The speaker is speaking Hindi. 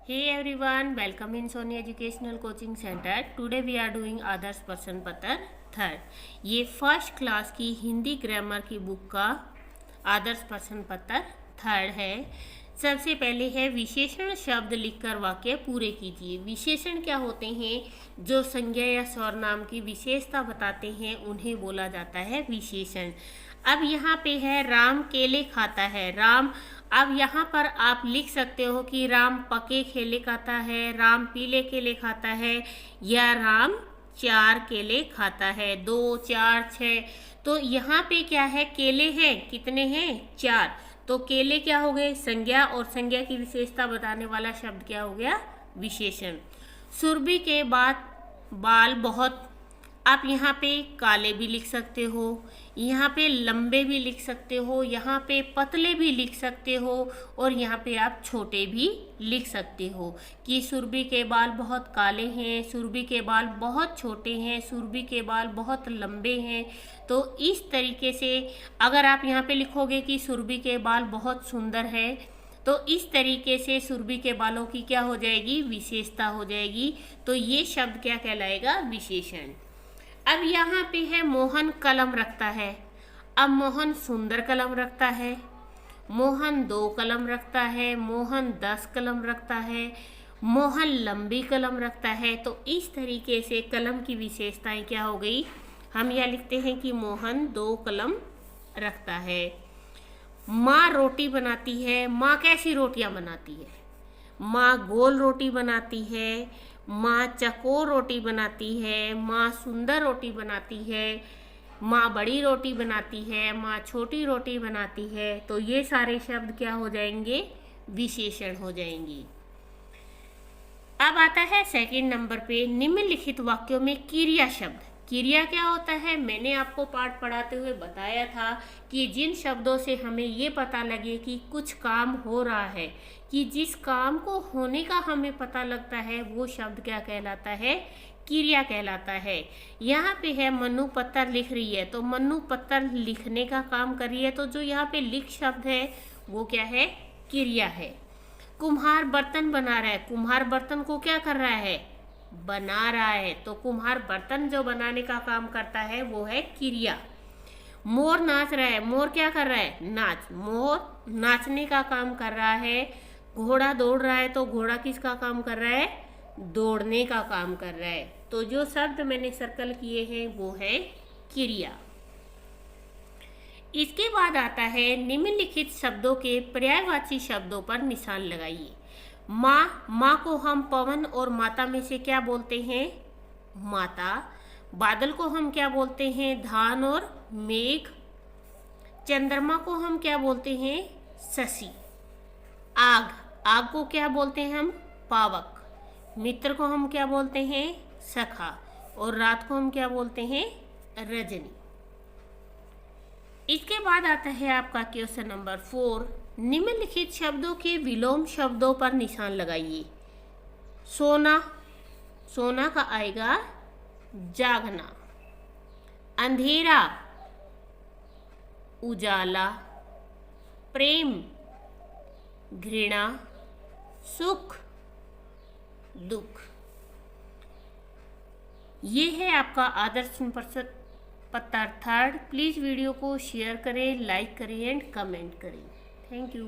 Hey everyone, welcome in Sony Educational Coaching Center. Today we are doing आदर्श प्रश्न पत्र थर्ड. ये फर्स्ट क्लास की हिंदी ग्रामर की बुक का आदर्श प्रश्न पत्र थर्ड है. सबसे पहले है विशेषण शब्द लिखकर वाक्य पूरे कीजिए. विशेषण क्या होते हैं? जो संज्ञा या सर्वनाम की विशेषता बताते हैं उन्हें बोला जाता है विशेषण. अब यहाँ पे है राम केले खाता है. राम, अब यहाँ पर आप लिख सकते हो कि राम पके केले खाता है, राम पीले केले खाता है, या राम 4 केले खाता है. 2, 4, 6. तो यहाँ पे क्या है? केले हैं. कितने हैं? 4. तो केले क्या हो गए? संज्ञा, और संज्ञा की विशेषता बताने वाला शब्द क्या हो गया? विशेषण. सुरभि के बाद बाल बहुत, आप यहाँ पे काले भी लिख सकते हो, यहाँ पे लंबे भी लिख सकते हो, यहाँ पे पतले भी लिख सकते हो, और यहाँ पे आप छोटे भी लिख सकते हो कि सुरभि के बाल बहुत काले हैं, सुरभि के बाल बहुत छोटे हैं, सुरभि के बाल बहुत लंबे हैं. तो इस तरीके से अगर आप यहाँ पे लिखोगे कि सुरभि के बाल बहुत सुंदर है, तो इस तरीके से सुरभि के बालों की क्या हो जाएगी? विशेषता हो जाएगी. तो ये शब्द क्या कहलाएगा? विशेषण. अब यहाँ पे है मोहन कलम रखता है. अब मोहन सुंदर कलम रखता है, मोहन 2 कलम रखता है, मोहन 10 कलम रखता है, मोहन लंबी कलम रखता है. तो इस तरीके से कलम की विशेषताएं क्या हो गई? हम यह लिखते हैं कि मोहन 2 कलम रखता है. माँ रोटी बनाती है. माँ कैसी रोटियां बनाती है? माँ गोल रोटी बनाती है, माँ चकोर रोटी बनाती है, माँ सुंदर रोटी बनाती है, माँ बड़ी रोटी बनाती है, माँ छोटी रोटी बनाती है. तो ये सारे शब्द क्या हो जाएंगे? विशेषण हो जाएंगे. अब आता है सेकंड नंबर पे निम्नलिखित वाक्यों में क्रिया शब्द. क्रिया क्या होता है? मैंने आपको पाठ पढ़ाते हुए बताया था कि जिन शब्दों से हमें ये पता लगे कि कुछ काम हो रहा है, कि जिस काम को होने का हमें पता लगता है, वो शब्द क्या कहलाता है? क्रिया कहलाता है. यहाँ पे है मनु पत्थर लिख रही है, तो मनु पत्थर लिखने का काम कर रही है. तो जो यहाँ पे लिख शब्द है वो क्या है? क्रिया है. कुम्हार बर्तन बना रहा है. कुम्हार बर्तन को क्या कर रहा है? बना रहा है. तो कुम्हार बर्तन जो बनाने का काम करता है वो है क्रिया. मोर नाच रहा है. मोर क्या कर रहा है? नाच. मोर नाचने का काम कर रहा है. घोड़ा दौड़ रहा है. तो घोड़ा किसका काम कर रहा है? दौड़ने का काम कर रहा है. तो जो शब्द मैंने सर्कल किए हैं वो है क्रिया. इसके बाद आता है निम्नलिखित शब्दों के पर्यायवाची शब्दों पर निशान लगाइए. माँ, माँ को हम पवन और माता में से क्या बोलते हैं? माता. बादल को हम क्या बोलते हैं? धान और मेघ. चंद्रमा को हम क्या बोलते हैं? शशि. आग, आग को क्या बोलते हैं हम? पावक. मित्र को हम क्या बोलते हैं? सखा. और रात को हम क्या बोलते हैं? रजनी. इसके बाद आता है आपका क्वेश्चन नंबर 4. निम्नलिखित शब्दों के विलोम शब्दों पर निशान लगाइए. सोना, सोना का आएगा जागना. अंधेरा, उजाला. प्रेम, घृणा. सुख, दुख. ये है आपका आदर्श प्रश्न पत्र थर्ड. प्लीज़ वीडियो को शेयर करें, लाइक करें एंड कमेंट करें. Thank you.